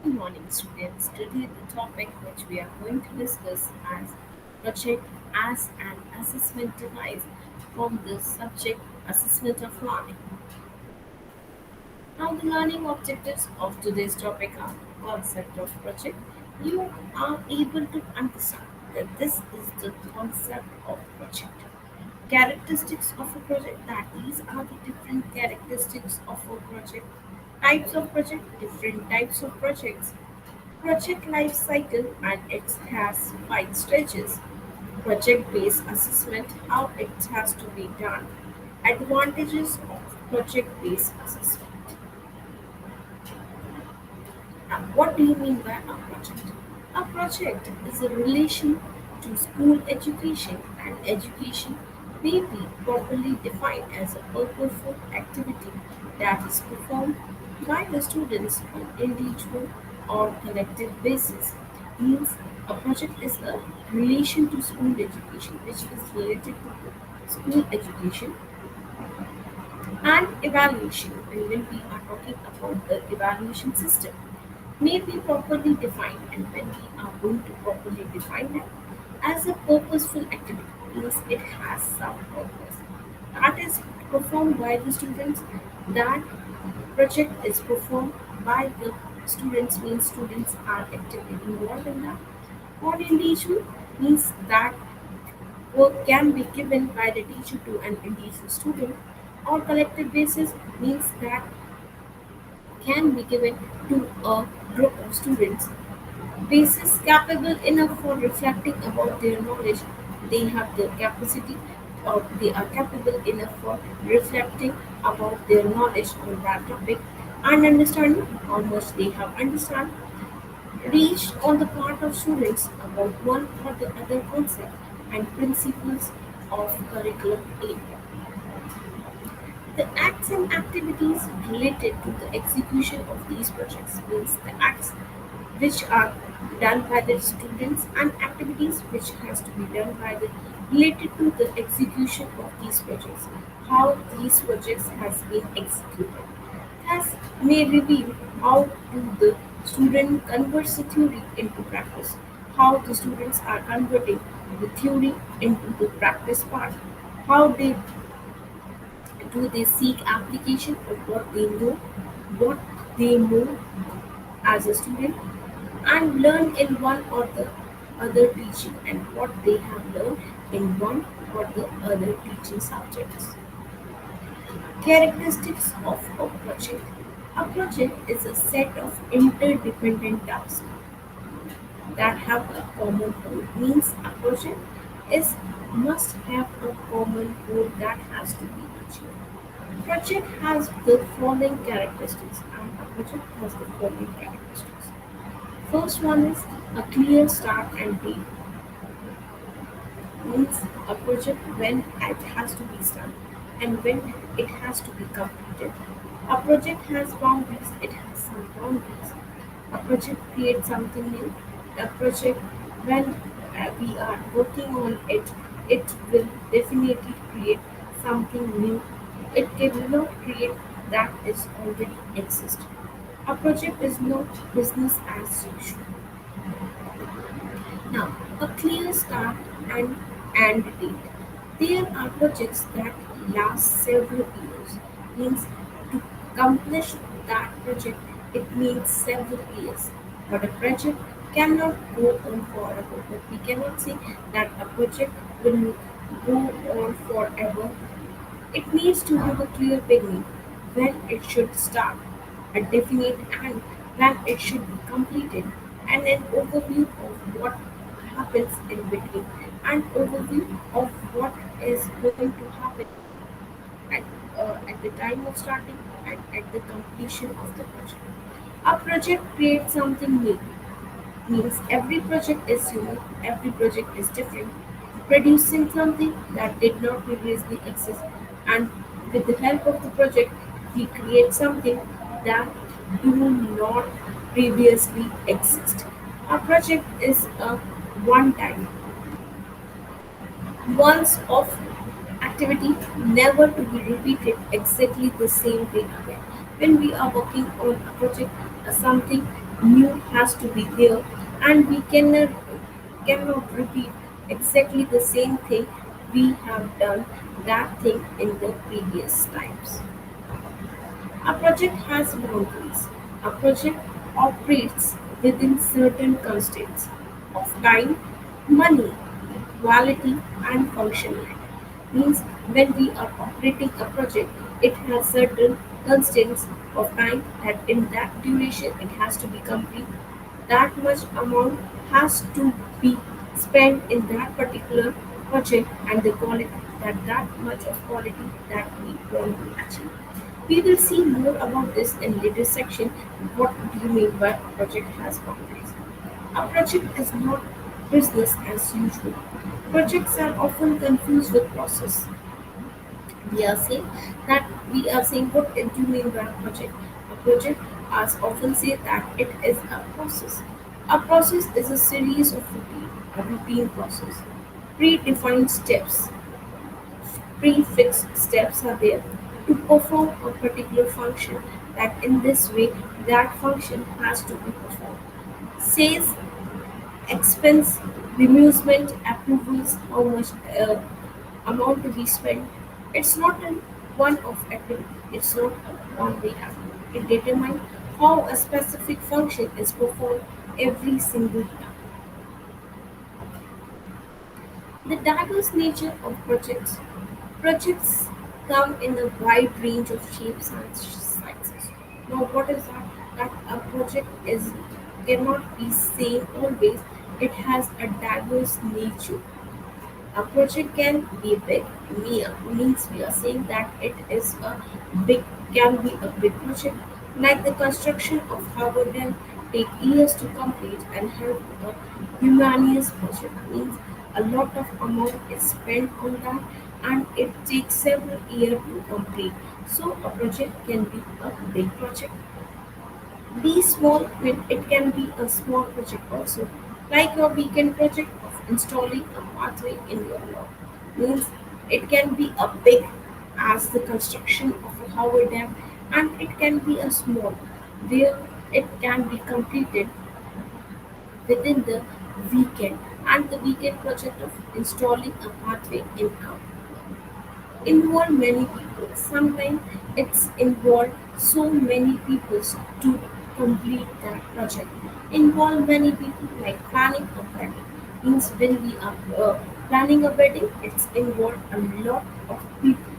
Good morning, students. Today, the topic which we are going to discuss as project as an assessment device from the subject assessment of learning. Now, the learning objectives of today's topic are concept of project. You are able to understand that this is the concept of project. Characteristics of a project, that these are the different characteristics of a project. Types of project, different types of projects. Project life cycle, and it has five stages. Project based assessment, how it has to be done. Advantages of project based assessment. Now, what do you mean by a project? A project is a relation to school education, and education may be properly defined as a purposeful activity that is performed by the students on individual or collective basis. Means a project is a relation to school education, which is related to school education and evaluation. And when we are talking about the evaluation system, may be properly defined, and when we are going to properly define it as a purposeful activity means it has some purpose that is performed by the students. That project is performed by the students means students are actively involved in that. For individual means that work can be given by the teacher to an individual student, or collective basis means that can be given to a group of students. Basis capable enough for reflecting about their knowledge, they have the capacity, or they are capable enough for reflecting about their knowledge on that topic and understanding how much they have understand reached on the part of students about one or the other concept and principles of curriculum area. The acts and activities related to the execution of these projects means the acts which are done by the students and activities which has to be done by the related to the execution of these projects, how these projects has been executed. Thus may reveal how do the student converts the theory into practice, how the students are converting the theory into the practice part, how they seek application of what they know as a student, and learn in one or the other teaching, and what they have learned in one or the other teaching subjects. Characteristics of a project. A project is a set of interdependent tasks that have a common goal. Means a project is must have a common goal that has to be achieved. Project has the following characteristics, and a project has the following characteristics. First one is a clear start and date, means a project when it has to be started and when it has to be completed. A project has boundaries, it has some boundaries. A project creates something new. A project, when we are working on it, it will definitely create something new. It cannot create that is already exist. A project is not business as usual. Now, a clear start and date. There are projects that last several years. Means to accomplish that project, it needs several years. But a project cannot go on forever. But we cannot say that a project will go on forever. It needs to have a clear beginning, when it should start, a definite end, when it should be completed, and an overview of what happens in between, an overview of what is going to happen at, at the time of starting and at the completion of the project. A project creates something new, means every project is unique, every project is different, producing something that did not previously exist, and with the help of the project, we create something that do not previously exist. A project is a one time, once off activity, never to be repeated exactly the same way again. When we are working on a project, something new has to be there, and we cannot repeat exactly the same thing we have done that thing in the previous times. A project has boundaries. A project operates within certain constraints of time, money, quality, and functionality. Means when we are operating a project, it has certain constraints of time that in that duration it has to be complete. That much amount has to be spent in that particular project and the quality that much of quality that we want to achieve. We will see more about this in later section. What do you mean by a project has boundaries? A project is not business as usual. Projects are often confused with process. We are saying we are saying what do you mean by a project? A project as often say that it is a process. A process is a series of routine process, predefined steps, prefixed steps are there to perform a particular function that in this way that function has to be performed. Says expense, bemusement, approvals, how much amount to be spent. It's not a one-off activity. It's not a one-way activity. It determines how a specific function is performed every single time. The diverse nature of projects. Projects come in a wide range of shapes and sizes. Now, what is that? That a project is cannot be same always. It has a diverse nature. A project can be big, means we are saying that it is a big, can be a big project, like the construction of Harvard Dam take years to complete and help a humanities project means a lot of amount is spent on that and it takes several years to complete. So a project can be a big project. Be small when it can be a small project also, like your weekend project of installing a pathway in your lawn. Means it can be a big as the construction of a Howard Dam, and it can be a small where it can be completed within the weekend. And the weekend project of installing a pathway in a involve many people. Sometimes it's involved so many people to complete that project. Involve many people like planning a wedding. Means when we are planning a wedding, it's involved a lot of people.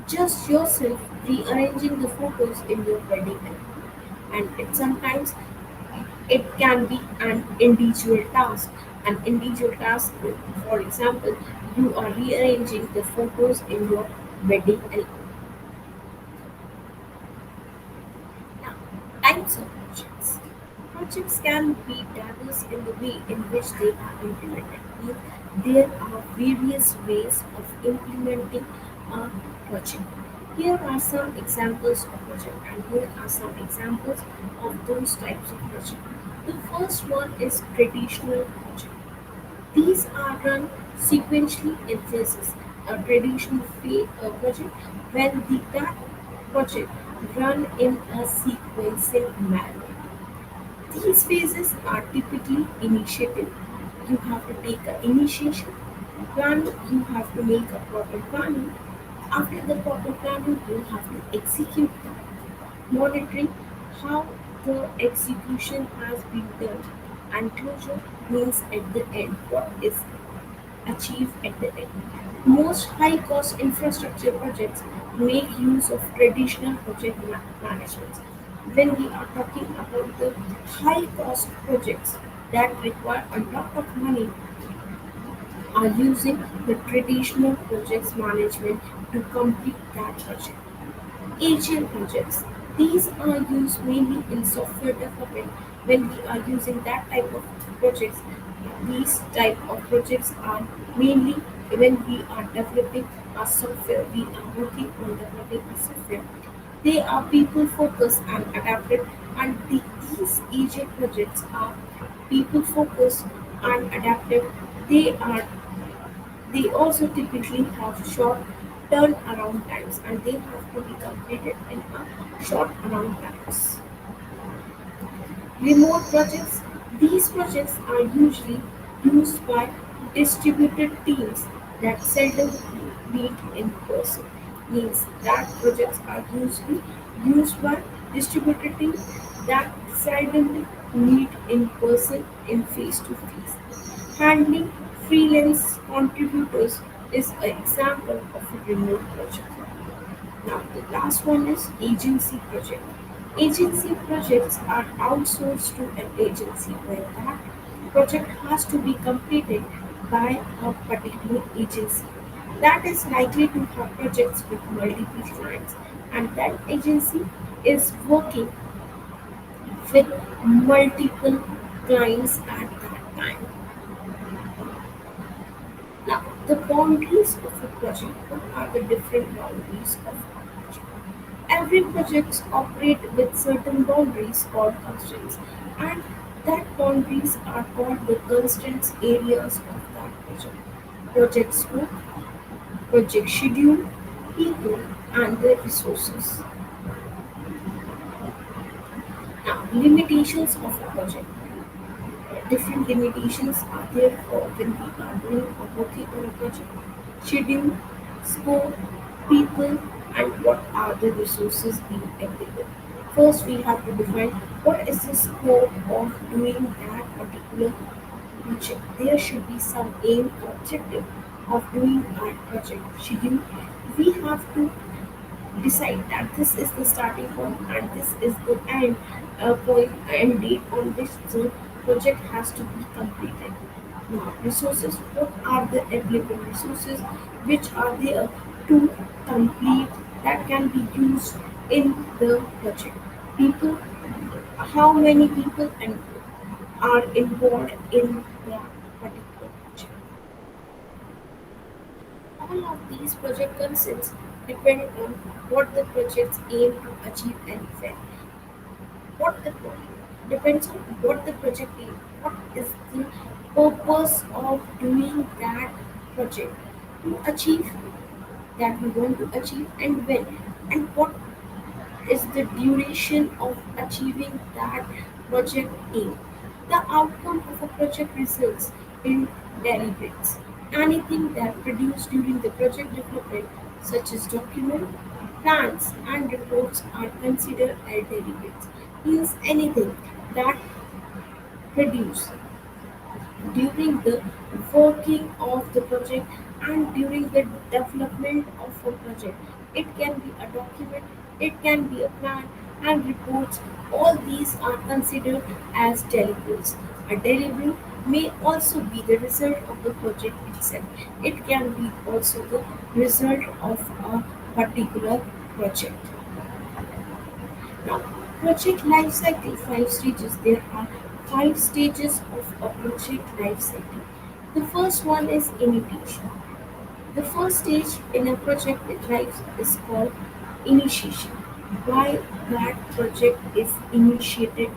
Just yourself rearranging the photos in your wedding album. And it sometimes it can be an individual task. An individual task, for example, you are rearranging the photos in your wedding album. Now, types of projects. Projects can be diverse in the way in which they are implemented. Means there are various ways of implementing a project. Here are some examples of project, and here are some examples of those types of project. The first one is traditional project. These are run sequentially in phases. A traditional project when that project run in a sequencing manner. These phases are typically initiative. You have to take an initiation plan, you have to make a proper planning. After the proper planning, you have to execute that, monitoring how the execution has been done, and closure means at the end what is achieved at the end. Most high cost infrastructure projects make use of traditional project management. When we are talking about the high cost projects that require a lot of money, are using the traditional projects management to complete that project. Agile projects. These are used mainly in software development. When we are using that type of projects, these type of projects are mainly when we are developing a software, we are working on developing a software. They are people focused and adapted, and these agile projects are people focused and adapted. They are they also typically have short turnaround times and they have to be completed in a short amount times. Remote projects. These projects are usually used by distributed teams that seldom meet in person. Means that projects are usually used by distributed teams that seldom meet in person in face to face. Handling freelance contributors is an example of a remote project. Now, the last one is agency project. Agency projects are outsourced to an agency where that project has to be completed by a particular agency that is likely to have projects with multiple clients, and that agency is working with multiple clients at that time. Now, the boundaries of a project. What are the different boundaries of a project? Every project operates with certain boundaries called constraints, and that boundaries are called the constraints areas of that project. Project scope, project schedule, people, and the resources. Now, limitations of a project. Different limitations are there for when we are doing or working on a project. Schedule, scope, people, and what are the resources being available. First, we have to define what is the scope of doing that particular project. There should be some aim or objective of doing that project. Schedule, we have to decide that this is the starting point and this is the point and date on which the project has to be completed. Now, resources. What are the available resources which are there to complete that can be used in the project? People. How many people and are involved in the particular project? All of these project concepts depend on what the projects aim to achieve and when. What the depends on what the project aim. What is the purpose of doing that project to achieve that we want to achieve and when, and what is the duration of achieving that project aim. The outcome of a project results in deliverables. Anything that produced during the project development, such as document, plans, and reports, are considered as deliverables. Means anything that produced during the working of the project and during the development of a project. It can be a document, it can be a plan and reports. All these are considered as deliverables. A deliverable may also be the result of the project itself. It can be also the result of a particular project. Now, project life cycle, five stages. There are five stages of a project life cycle. The first one is initiation. The first stage in a project life is called initiation. Why that project is initiated,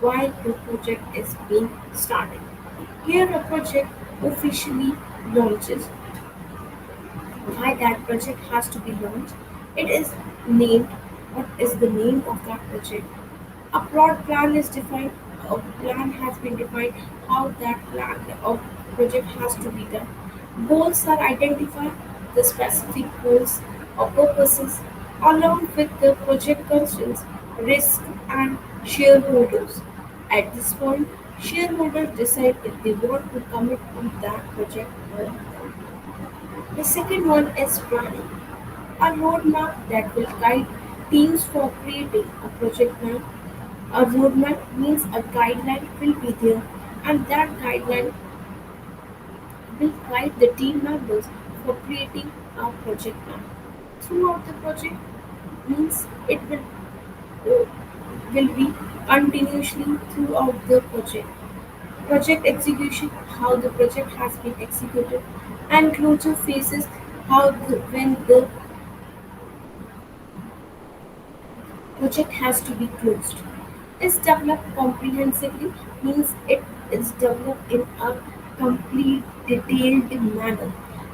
why the project is being started. Here a project officially launches. Why that project has to be launched? It is named. What is the name of that project? A broad plan is defined. A plan has been defined how that plan of project has to be done. Goals are identified, the specific goals or purposes, along with the project constraints, risk, and shareholders. At this point, shareholders decide if they want to commit to that project or not. The second one is planning, a roadmap that will guide teams for creating a project plan. A roadmap means a guideline will be there, and that guideline will guide the team members for creating a project plan. Throughout the project means it will be continuously throughout the project. Project execution, how the project has been executed, and closure phases, when the project has to be closed. Is developed comprehensively means it is developed in a complete detailed manner.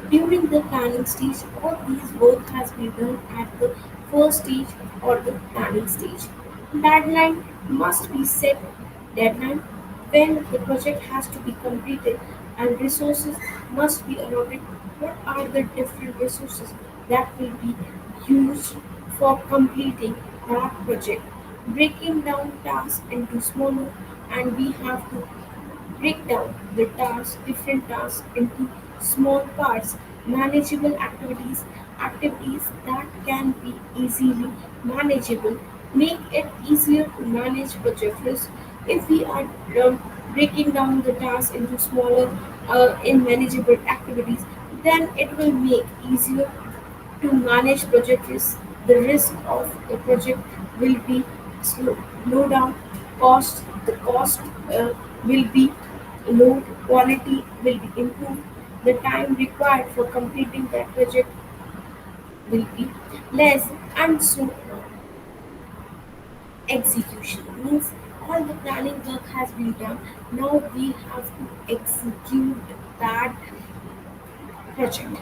During the planning stage, all these work has been done at the first stage or the planning stage. Deadline must be set deadline when the project has to be completed, and resources must be allotted. What are the different resources that will be used for completing that project? Breaking down tasks into smaller, and we have to break down the tasks, different tasks into small parts, manageable activities, activities that can be easily manageable. Make it easier to manage project risk if we are breaking down the tasks into smaller and manageable activities. Then it will make easier to manage project risk. The risk of the project will be low down. The cost will be low. Quality will be improved. The time required for completing that project will be less, and so execution means all the planning work has been done. Now we have to execute that project.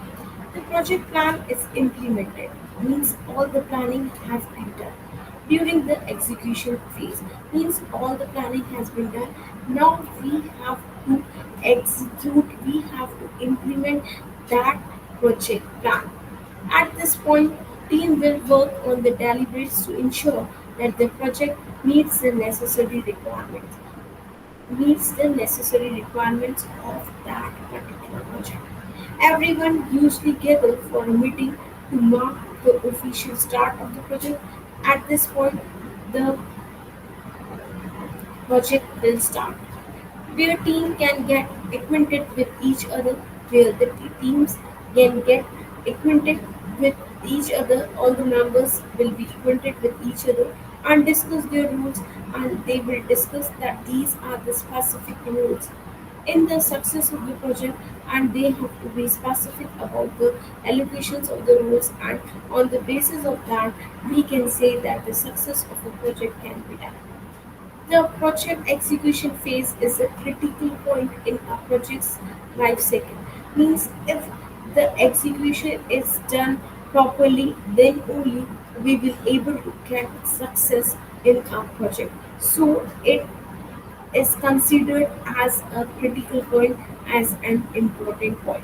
The project plan is implemented, means all the planning has been done. During the execution phase, means all the planning has been done. Now we have to execute, we have to implement that project plan. At this point, team will work on the deliverables to ensure that the project meets the necessary requirements of that particular project. Everyone usually gathers for a meeting to mark the official start of the project. At this point, the project will start where team can get acquainted with each other, where the teams can get acquainted with each other, all the members will be acquainted with each other and discuss their rules, and they will discuss that these are the specific rules in the success of the project, and they have to be specific about the allocations of the rules, and on the basis of that we can say that the success of a project can be done. The project execution phase is a critical point in a project's life cycle. Means if the execution is done properly, then only we will able to get success in our project. So it is considered as a critical point, as an important point,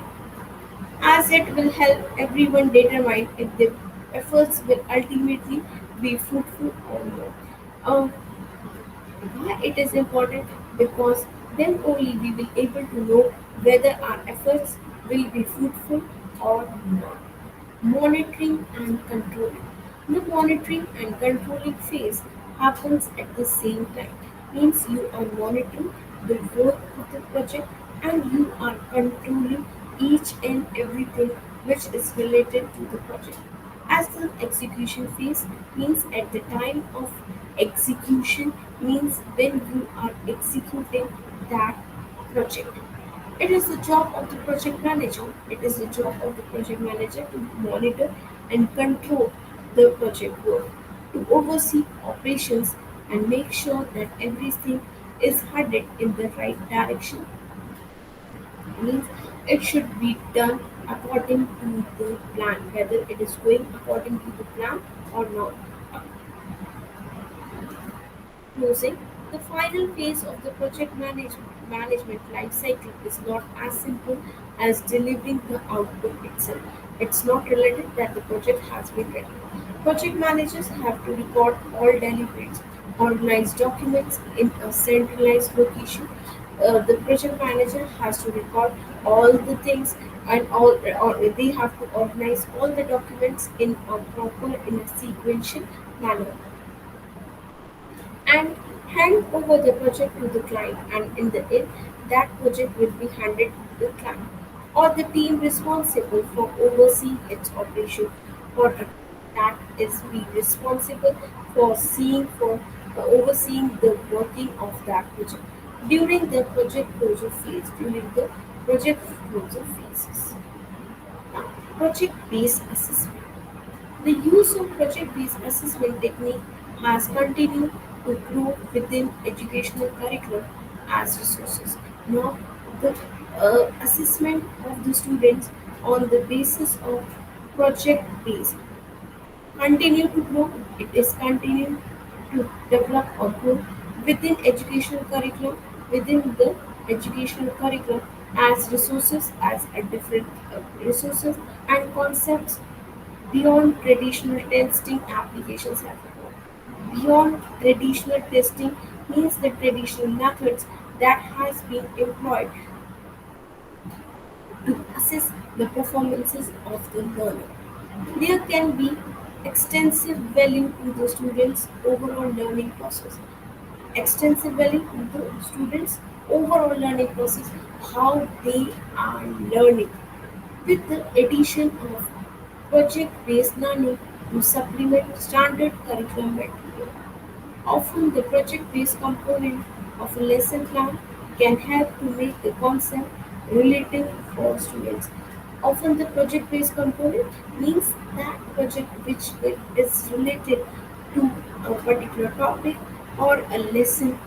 as it will help everyone determine if the efforts will ultimately be fruitful or not. Uh, why it is important? Because then only we will able to know whether our efforts will be fruitful or not. Monitoring and controlling. The monitoring and controlling phase happens at the same time. Means you are monitoring the work of the project, and you are controlling each and everything which is related to the project. As the execution phase means at the time of execution, means when you are executing that project. It is the job of the project manager. It is the job of the project manager to monitor and control the project work, to oversee operations and make sure that everything is headed in the right direction. Means it should be done according to the plan, whether it is going according to the plan or not. Closing, the final phase of the management life cycle is not as simple as delivering the output itself. It's not related that the project has been ready. Project managers have to record all deliverables, organize documents in a centralized location. The project manager has to record all the things, and or they have to organize all the documents in a sequential manner, and hand over the project to the client, and in the end that project will be handed to the client or the team responsible for overseeing its operation, or a that is be responsible for overseeing the working of that project during the project closure phases. Now, project based assessment. The use of project-based assessment technique has continued to grow within educational curriculum as resources. Now, the assessment of the students on the basis of project-based continue to grow. It is continuing to develop or grow within educational curriculum, within the educational curriculum as a different resources and concepts beyond traditional testing applications have evolved. Beyond traditional testing means the traditional methods that has been employed to assess the performances of the learner. There can be extensive value to the students' overall learning process. Extensive value to the students' overall learning process, how they are learning, with the addition of project-based learning to supplement standard curriculum material. Often the project-based component of a lesson plan can help to make the concept relative for students. Often the project-based component means that project which is related to a particular topic or a lesson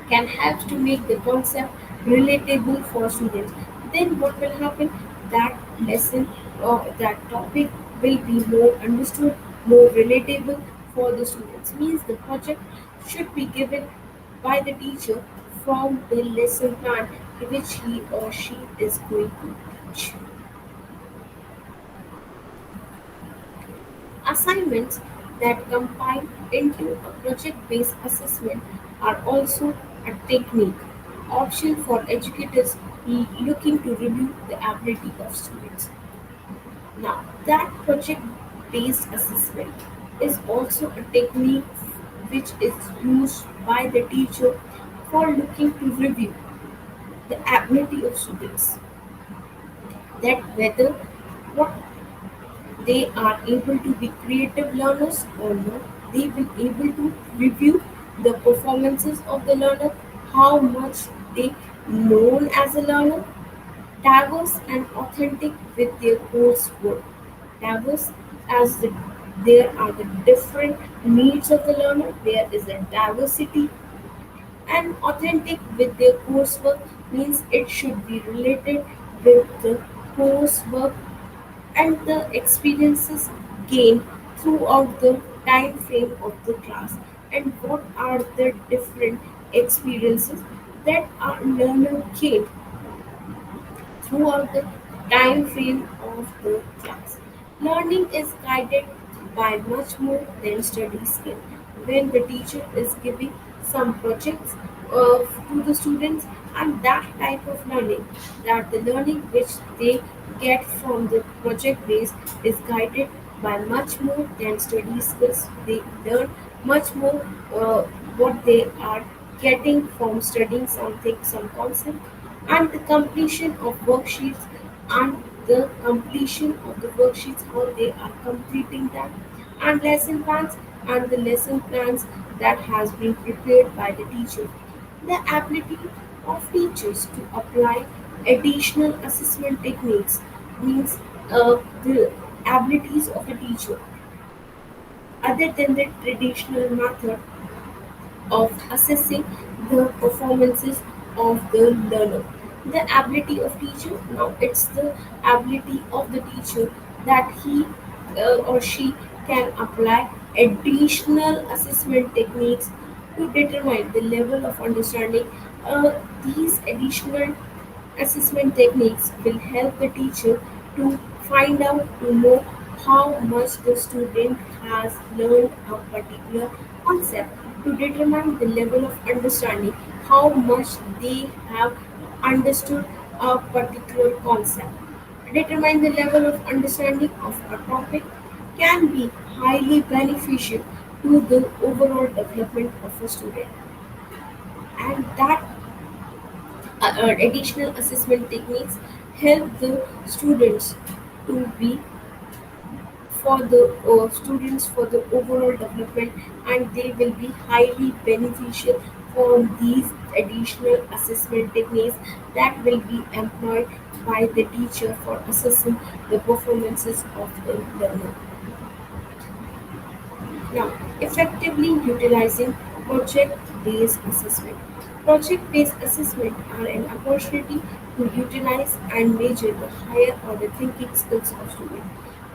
can help to make the concept relatable for students. Then what will happen? That lesson or that topic will be more understood, more relatable for the students. Means the project should be given by the teacher from the lesson plan which he or she is going to teach. Assignments that combine into a project-based assessment are also a technique option for educators looking to review the ability of students. Now, that project-based assessment is also a technique which is used by the teacher for looking to review the ability of students, that whether what they are able to be creative learners or not. They will able to review the performances of the learner, how much they known as a learner, diverse and authentic with their coursework. Diverse as there are the different needs of the learner, there is a diversity, and authentic with their coursework means it should be related with the coursework and the experiences gained throughout the time frame of the class, and what are the different experiences that our learner gained throughout the time frame of the class. Learning is guided by much more than study skill. When the teacher is giving some projects to the students, and that type of learning, that the learning which they get from the project base is guided by much more than study skills. They learn much more what they are getting from studying something, some concept, and the completion of worksheets and the completion of the worksheets, how they are completing that, and lesson plans and the lesson plans that has been prepared by the teacher. The ability of teachers to apply additional assessment techniques means the abilities of a teacher other than the traditional method of assessing the performances of the learner. The ability of teacher, now it's the ability of the teacher that he or she can apply additional assessment techniques to determine the level of understanding. These additional assessment techniques will help the teacher to find out to know how much the student has learned a particular concept, to determine the level of understanding, how much they have understood a particular concept. Determine the level of understanding of a topic can be highly beneficial to the overall development of a student, and that additional assessment techniques help the students to be for the students for the overall development, and they will be highly beneficial for these additional assessment techniques that will be employed by the teacher for assessing the performances of the learner. Now, effectively utilizing project-based assessment. Project-based assessment are an opportunity to utilize and measure the higher order thinking skills of students.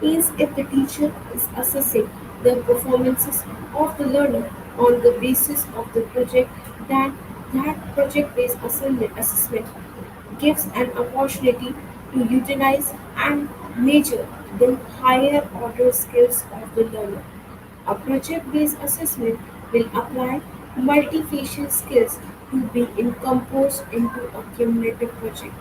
Means if the teacher is assessing the performances of the learner, on the basis of the project, then that project-based assessment gives an opportunity to utilize and measure the higher order skills of the learner. A project-based assessment will apply multifacial skills to be encompassed into a cumulative project.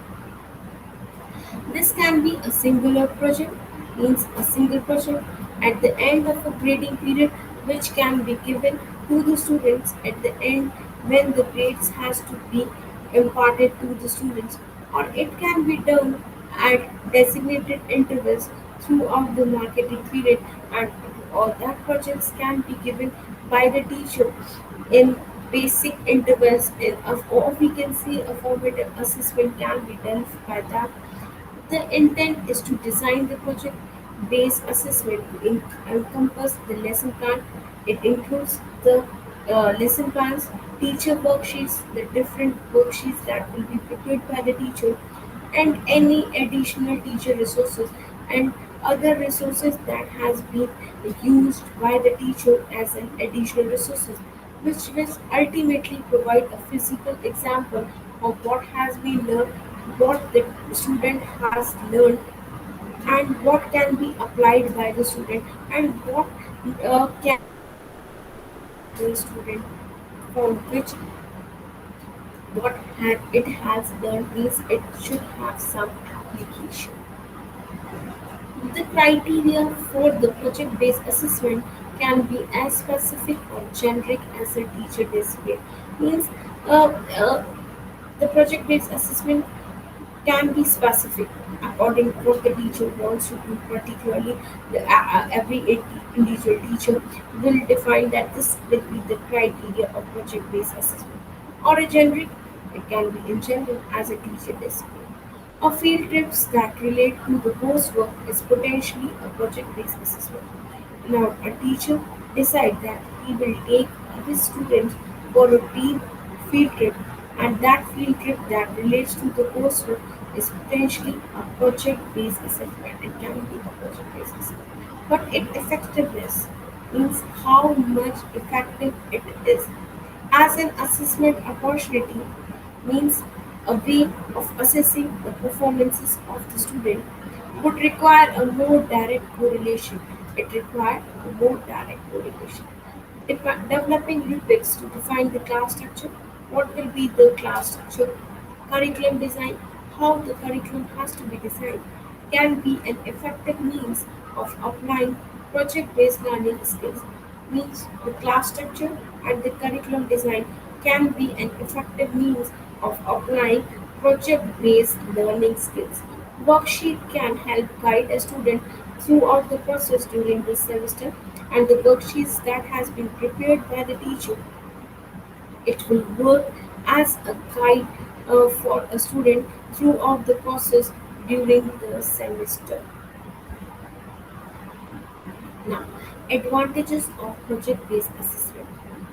This can be a singular project, means a single project at the end of a grading period, which can be given to the students at the end when the grades has to be imparted to the students, or it can be done at designated intervals throughout the marketing period, and or that projects can be given by the teacher in basic intervals in, or we can see a formative assessment can be done by that. The intent is to design the project-based assessment to encompass the lesson plan. It includes the lesson plans, teacher worksheets, the different worksheets that will be prepared by the teacher, and any additional teacher resources and other resources that has been used by the teacher as an additional resources, which will ultimately provide a physical example of what has been learned, what the student has learned, and what can be applied by the student, and what can the student from which what it has learned means it should have some application. The criteria for the project-based assessment can be as specific or generic as a teacher display. Means uh, uh, the project-based assessment can be specific according to what the teacher wants to do. Particularly, every individual teacher will define that this will be the criteria of project-based assessment. Or a generic, it can be in general as a teacher display. A field trips that relate to the coursework is potentially a project-based assessment. Now, a teacher decides that he will take his students for a team field trip, and that field trip that relates to the coursework is potentially a project-based assessment. It can be a project-based assessment. But its effectiveness means how much effective it is as an assessment opportunity means a way of assessing the performances of the student would require a more direct correlation. It required a more direct correlation. Developing rubrics to define the class structure, what will be the class structure, curriculum design, how the curriculum has to be designed, can be an effective means of applying project-based learning skills. Means the class structure and the curriculum design can be an effective means of applying project-based learning skills. Worksheet can help guide a student throughout the process during the semester, and the worksheets that has been prepared by the teacher, it will work as a guide for a student throughout the process during the semester. Now, advantages of project-based assessment.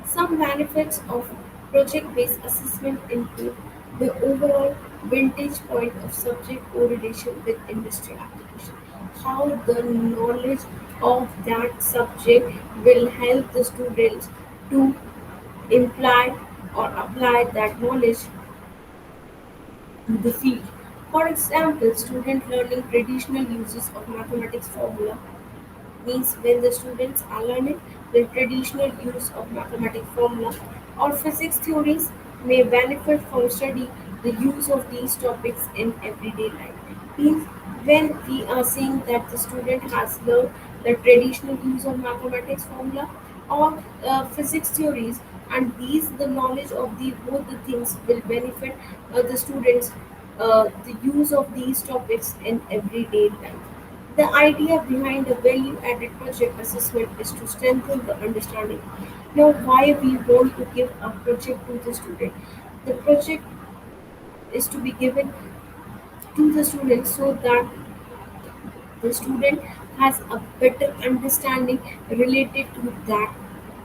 Some benefits of project-based assessment include the overall vantage point of subject correlation with industry application. How the knowledge of that subject will help the students to imply or apply that knowledge to the field. For example, student learning traditional uses of mathematics formula means when the students are learning the traditional use of mathematical formula or physics theories may benefit from study the use of these topics in everyday life. Means when we are saying that the student has learned the traditional use of mathematics formula or physics theories, and these the knowledge of the both the things will benefit the students the use of these topics in everyday life. The idea behind the value added project assessment is to strengthen the understanding. Now, why we want to give a project to the student? The project is to be given to the student so that the student has a better understanding related to that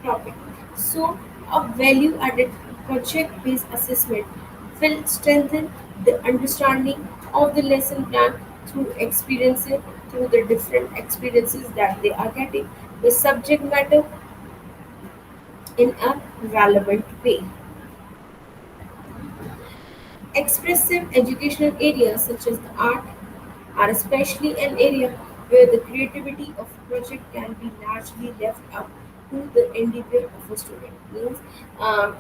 topic. So, a value added project based assessment will strengthen the understanding of the lesson plan through experiences, through the different experiences that they are getting, the subject matter in a relevant way. Expressive educational areas such as the art are especially an area where the creativity of a project can be largely left up to the individual of a student. Means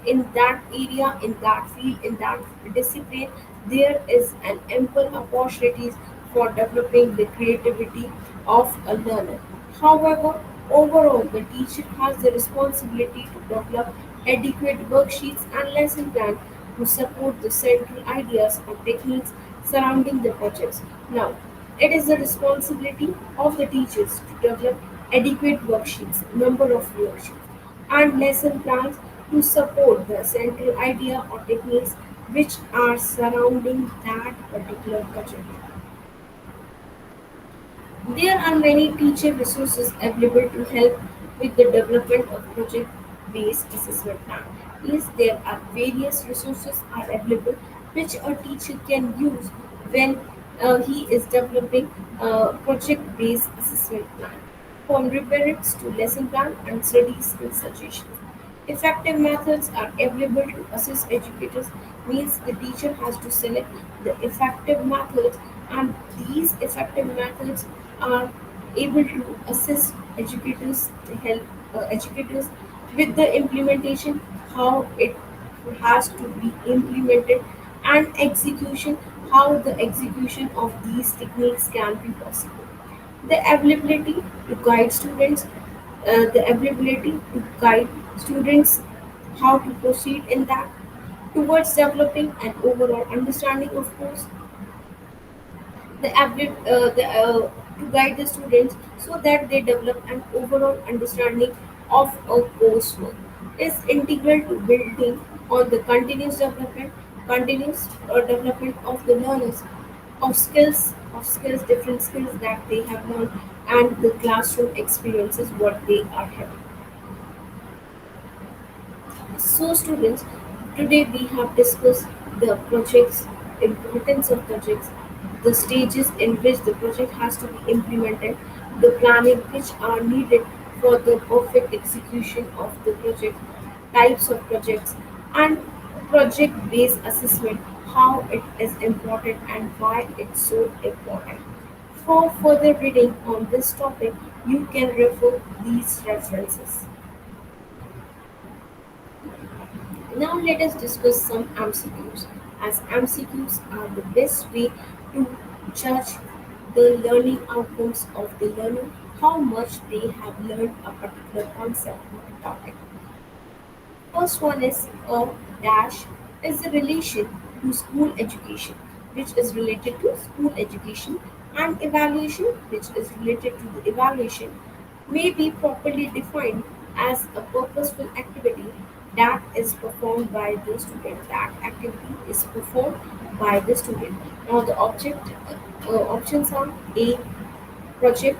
in that area, in that field, in that discipline, there is an ample opportunities for developing the creativity of a learner. However, overall, the teacher has the responsibility to develop adequate worksheets and lesson plans to support the central ideas or techniques surrounding the projects. Now, it is the responsibility of the teachers to develop adequate worksheets, number of worksheets, and lesson plans to support the central idea or techniques which are surrounding that particular project. There are many teacher resources available to help with the development of project-based assessment plan. Yes, there are various resources are available which a teacher can use when he is developing a project-based assessment plan. From reference to lesson plan and study skill suggestions. Effective methods are available to assess educators, means the teacher has to select the effective methods, and these effective methods are able to assist educators to help educators with the implementation, how it has to be implemented, and execution, how the execution of these techniques can be possible. The availability to guide students, the availability to guide students how to proceed in that towards developing an overall understanding of course, to guide the students so that they develop an overall understanding of a coursework is integral to building on the continuous development of the learners of skills, different skills that they have learned, and the classroom experiences what they are having. So, students, today we have discussed the projects, importance of projects, the stages in which the project has to be implemented, the planning which are needed for the perfect execution of the project, types of projects, and project-based assessment, how it is important and why it's so important. For further reading on this topic, you can refer these references. Now let us discuss some MCQs, as MCQs are the best way to judge the learning outcomes of the learner, how much they have learned a particular concept or topic. First one is a dash is the relation to school education, which is related to school education, and evaluation, which is related to the evaluation, may be properly defined as a purposeful activity that is performed by the student. That activity is performed by the student. Now the options are A project,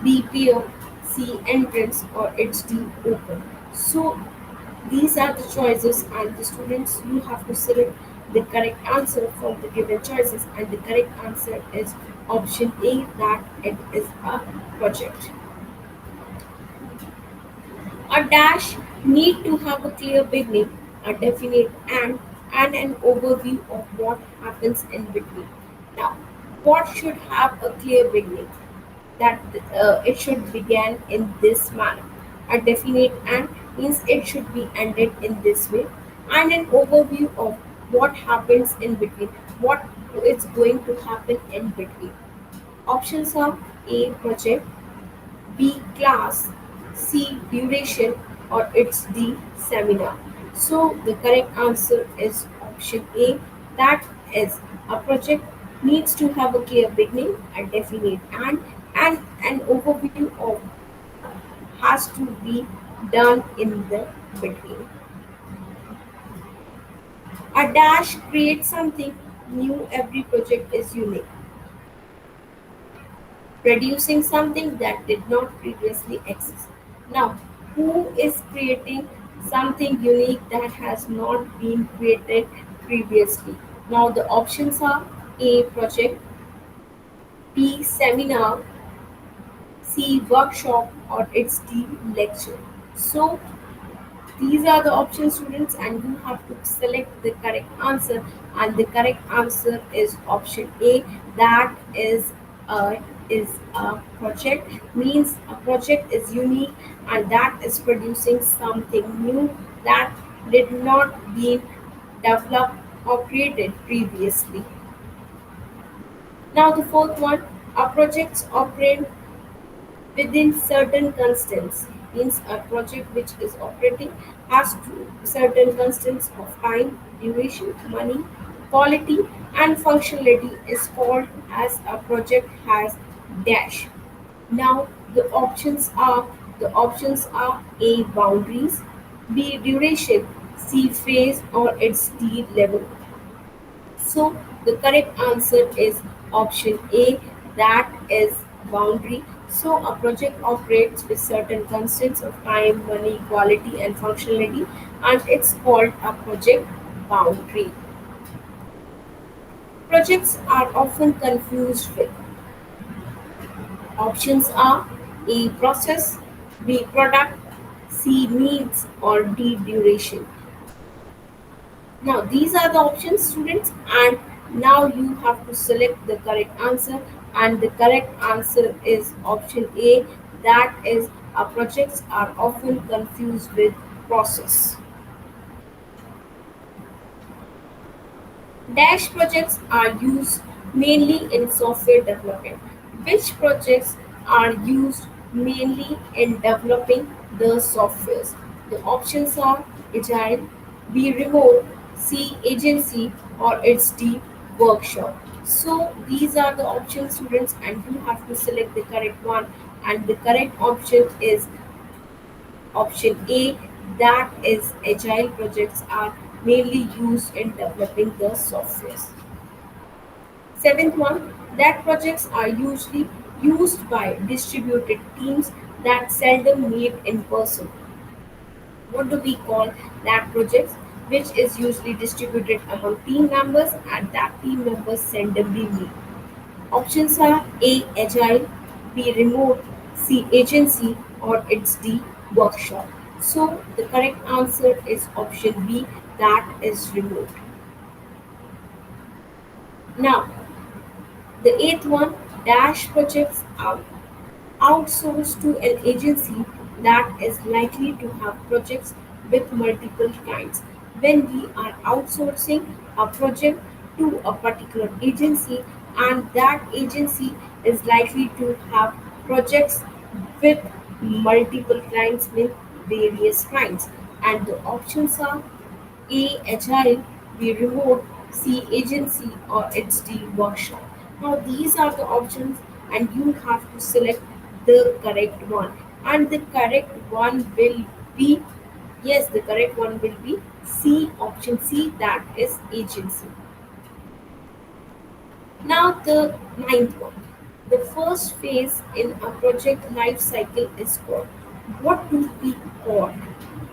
B peer, C entrance, or it's D open. So these are the choices, and the students you have to select the correct answer from the given choices, and the correct answer is option A, that it is a project. A dash need to have a clear beginning, a definite and an overview of what happens in between. Now, what should have a clear beginning? That it should begin in this manner. A definite and means it should be ended in this way, and an overview of what happens in between, what is going to happen in between. Options are A project, B class, C duration, or it's D seminar. So the correct answer is option A. That is, a project needs to have a clear beginning, a definite and an overview of what has to be done in the between. A dash creates something new. Every project is unique, producing something that did not previously exist. Now, who is creating something unique that has not been created previously? Now, the options are A project, B seminar, C workshop, or it's D lecture. So, These are the options, students, and you have to select the correct answer. And the correct answer is option A. That a, is a project. Means a project is unique and that is producing something new that did not be developed or created previously. Now the fourth one, our projects operate within certain constraints. Means a project which is operating has to certain constraints of time, duration, money, quality, and functionality is called as a project has dash. Now the options are A boundaries, B duration, C phase or its D level. So the correct answer is option A, that is boundary. So a project operates with certain constraints of time, money, quality, and functionality, and it's called a project boundary. Projects are often confused with options are A process, B product, C needs, or D duration. Now these are the options, students, and now you have to select the correct answer, and the correct answer is option A. That is, our projects are often confused with process. Dash projects are used mainly in software development. Which projects are used mainly in developing the softwares? The options are Agile, B remote, C agency, or it's D workshop. So these are the options, students, and you have to select the correct one. And the correct option is option A, that is agile projects are mainly used in developing the softwares. Seventh one, that projects are usually used by distributed teams that seldom meet in person. What do we call that projects? Which is usually distributed among team members and that team members seldomly meet. Options are A. Agile, B. Remote, C. Agency, or it's D. Workshop. So the correct answer is option B, that is remote. Now the eighth one, dash projects are outsourced to an agency that is likely to have projects with multiple clients. When we are outsourcing a project to a particular agency and that agency is likely to have projects with multiple clients with various clients, and the options are A. Agile, B. Remote, C. Agency, or it's D. Workshop. Now these are the options, and you have to select the correct one. And the correct one will be, yes, the correct one will be C. Option C, that is agency. Now the ninth one. The first phase in a project life cycle is called. What do we call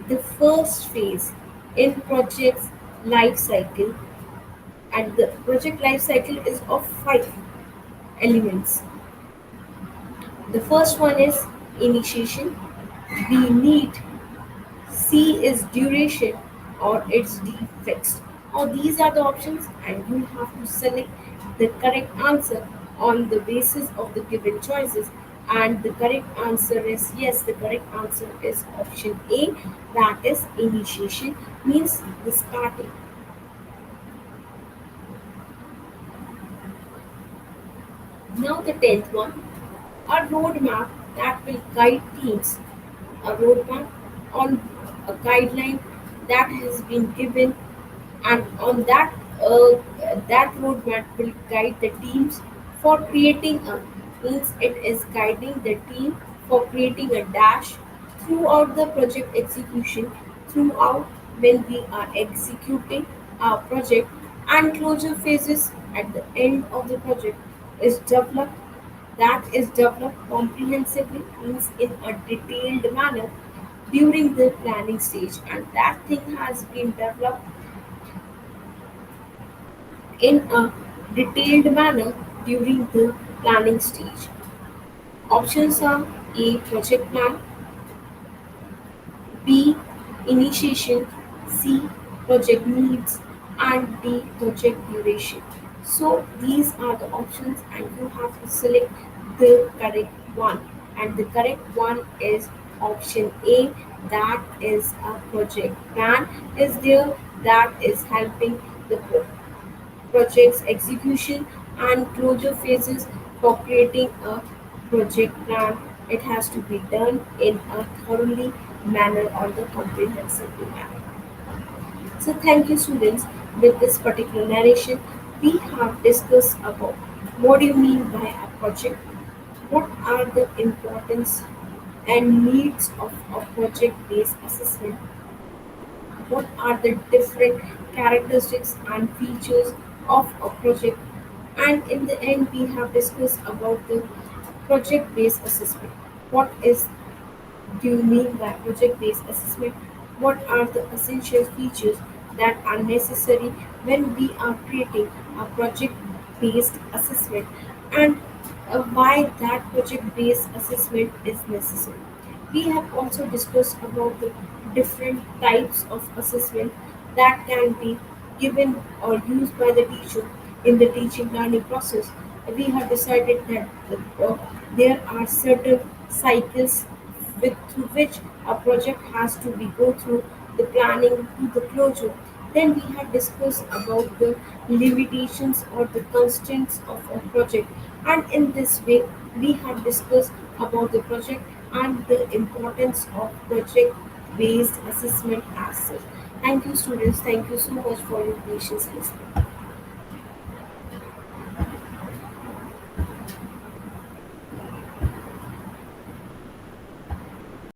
the first phase in project's life cycle? And the project life cycle is of five elements. The first one is initiation, B need, C is duration, or it's D fixed. Now these are the options, and you have to select the correct answer on the basis of the given choices. And the correct answer is yes, the correct answer is option A, that is initiation, means the starting. Now the tenth one, a roadmap that will guide teams, a roadmap on a guideline that has been given, and on that roadmap will guide the teams for creating a, means it is guiding the team for creating a dash throughout the project execution, throughout when we are executing our project, and closure phases at the end of the project is developed, that is developed comprehensively, means in a detailed manner during the planning stage, and that thing has been developed in a detailed manner during the planning stage. Options are A. Project plan, B. initiation, C. project needs, and D. project duration. So these are the options, and you have to select the correct one. And the correct one is option A, that is a project plan is there that is helping the project's execution and closure phases. For creating a project plan, it has to be done in a thoroughly manner or the comprehensive manner. So thank you students. With this particular narration, we have discussed about what do you mean by a project, what are the importance and needs of a project-based assessment, what are the different characteristics and features of a project, and in the end we have discussed about the project-based assessment. What is do you mean by project-based assessment? What are the essential features that are necessary when we are creating a project-based assessment, and why that project-based assessment is necessary? We have also discussed about the different types of assessment that can be given or used by the teacher in the teaching learning process. We have decided that there are certain cycles through which a project has to be go through the planning to the closure. Then we have discussed about the limitations or the constraints of a project, and in this way we have discussed about the project and the importance of project based assessment as such. Thank you students, thank you so much for your patience listening.